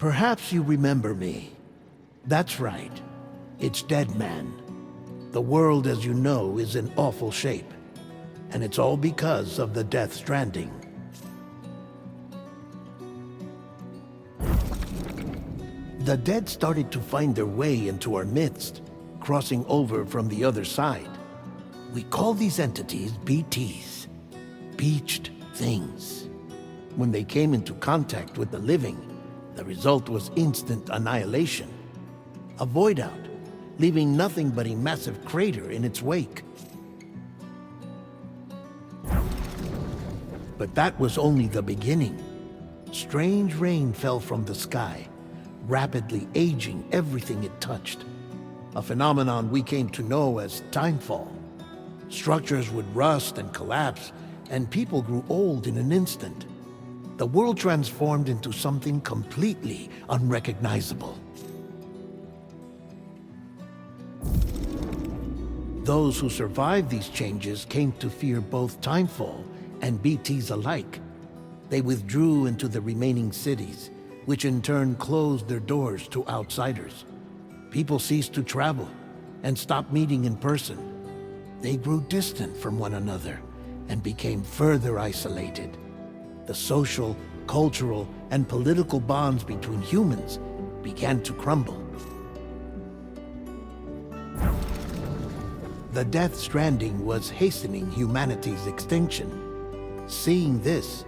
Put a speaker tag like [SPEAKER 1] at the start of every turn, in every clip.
[SPEAKER 1] Perhaps you remember me. That's right. It's Dead Man. The world, as you know, is in awful shape. And it's all because of the Death Stranding. The dead started to find their way into our midst, crossing over from the other side. We call these entities BTs, Beached Things. When they came into contact with the living, the result was instant annihilation. A void out, leaving nothing but a massive crater in its wake. But that was only the beginning. Strange rain fell from the sky, rapidly aging everything it touched. A phenomenon we came to know as timefall. Structures would rust and collapse, and people grew old in an instant. The world transformed into something completely unrecognizable. Those who survived these changes came to fear both Timefall and BTs alike. They withdrew into the remaining cities, which in turn closed their doors to outsiders. People ceased to travel and stopped meeting in person. They grew distant from one another and became further isolated. The social, cultural, and political bonds between humans began to crumble. The Death Stranding was hastening humanity's extinction. Seeing this,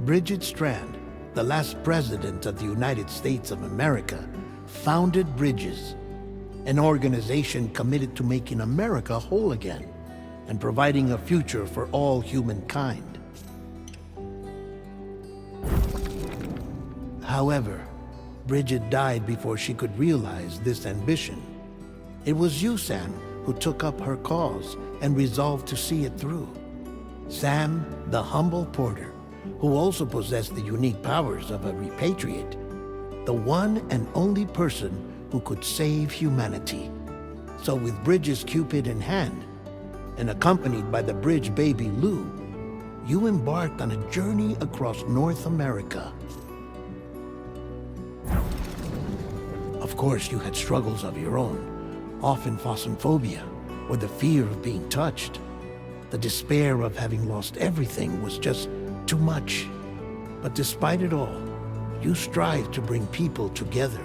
[SPEAKER 1] Bridget Strand, the last president of the United States of America, founded Bridges, an organization committed to making America whole again and providing a future for all humankind. However, Bridget died before she could realize this ambition. It was you, Sam, who took up her cause and resolved to see it through. Sam, the humble porter, who also possessed the unique powers of a repatriate, the one and only person who could save humanity. So with Bridges' Cupid in hand, and accompanied by the bridge baby Lou, you embarked on a journey across North America. Of course, you had struggles of your own, often phosmophobia, or the fear of being touched. The despair of having lost everything was just too much. But despite it all, you strive to bring people together.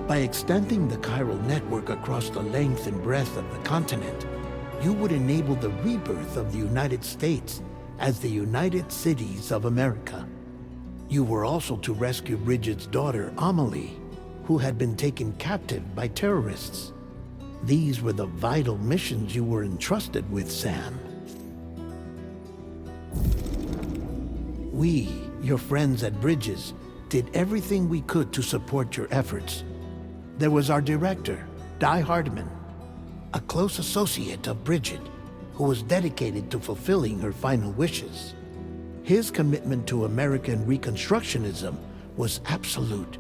[SPEAKER 1] By extending the chiral network across the length and breadth of the continent, you would enable the rebirth of the United States as the United Cities of America. You were also to rescue Bridget's daughter, Amelie, who had been taken captive by terrorists. These were the vital missions you were entrusted with, Sam. We, your friends at Bridges, did everything we could to support your efforts. There was our director, Di Hardman, a close associate of Bridget, who was dedicated to fulfilling her final wishes. His commitment to American Reconstructionism was absolute,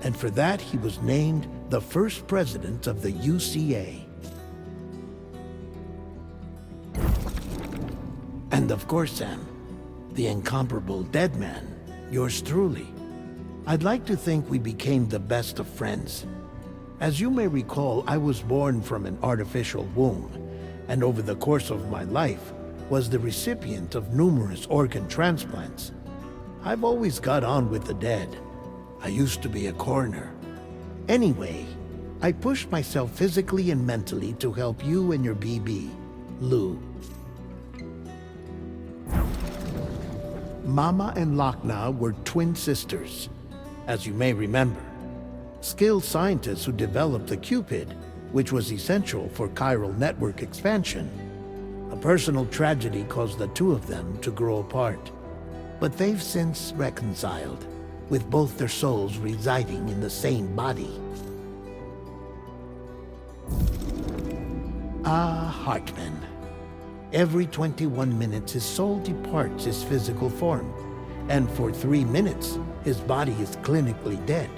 [SPEAKER 1] and for that he was named the first president of the UCA. And of course, Sam, the incomparable Dead Man, yours truly. I'd like to think we became the best of friends. As you may recall, I was born from an artificial womb, and over the course of my life was the recipient of numerous organ transplants. I've always got on with the dead. I used to be a coroner. Anyway, I pushed myself physically and mentally to help you and your BB, Lou. Mama and Lakna were twin sisters, as you may remember. Skilled scientists who developed the Cupid, which was essential for chiral network expansion. A personal tragedy caused the two of them to grow apart, but they've since reconciled, with both their souls residing in the same body. Hartman. Every 21 minutes his soul departs his physical form, and for 3 minutes his body is clinically dead.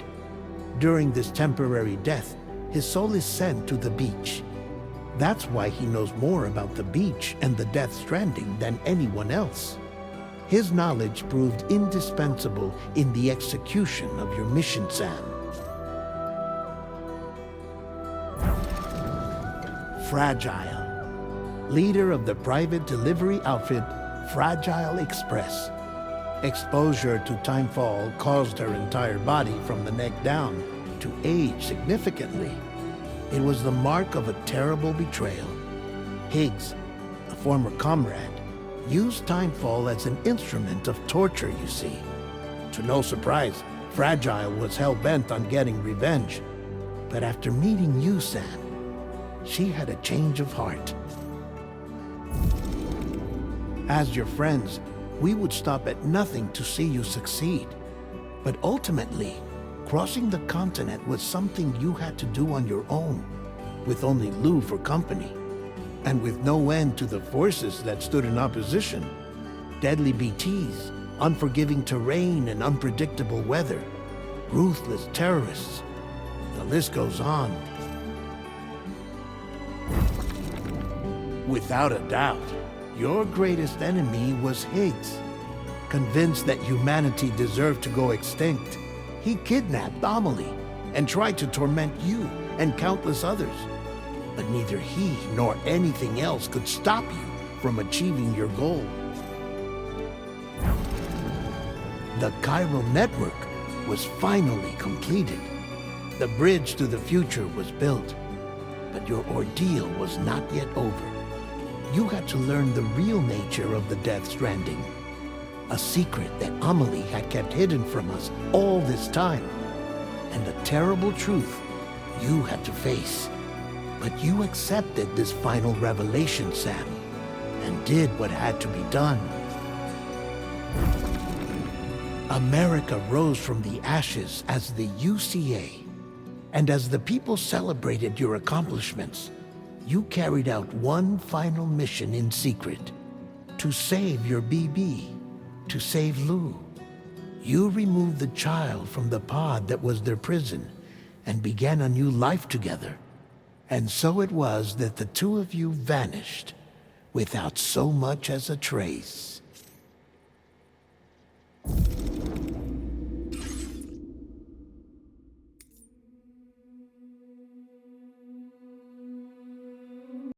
[SPEAKER 1] During this temporary death, his soul is sent to the beach. That's why he knows more about the beach and the Death Stranding than anyone else. His knowledge proved indispensable in the execution of your mission, Sam. Fragile. Leader of the private delivery outfit, Fragile Express. Exposure to Timefall caused her entire body from the neck down to age significantly. It was the mark of a terrible betrayal. Higgs, a former comrade, used Timefall as an instrument of torture, you see. To no surprise, Fragile was hell-bent on getting revenge. But after meeting you, Sam, she had a change of heart. As your friends, we would stop at nothing to see you succeed. But ultimately, crossing the continent was something you had to do on your own. with only Lou for company, and with no end to the forces that stood in opposition. Deadly BTs, unforgiving terrain and unpredictable weather, ruthless terrorists. The list goes on. Without a doubt, your greatest enemy was Higgs. Convinced that humanity deserved to go extinct, he kidnapped Amelie and tried to torment you and countless others. But neither he nor anything else could stop you from achieving your goal. The chiral network was finally completed. The bridge to the future was built. But your ordeal was not yet over. You had to learn the real nature of the Death Stranding. A secret that Amelie had kept hidden from us all this time. And a terrible truth you had to face. But you accepted this final revelation, Sam, and did what had to be done. America rose from the ashes as the UCA. And as the people celebrated your accomplishments, you carried out one final mission in secret. To save your BB. To save Lou. You removed the child from the pod that was their prison and began a new life together. And so it was that the two of you vanished without so much as a trace.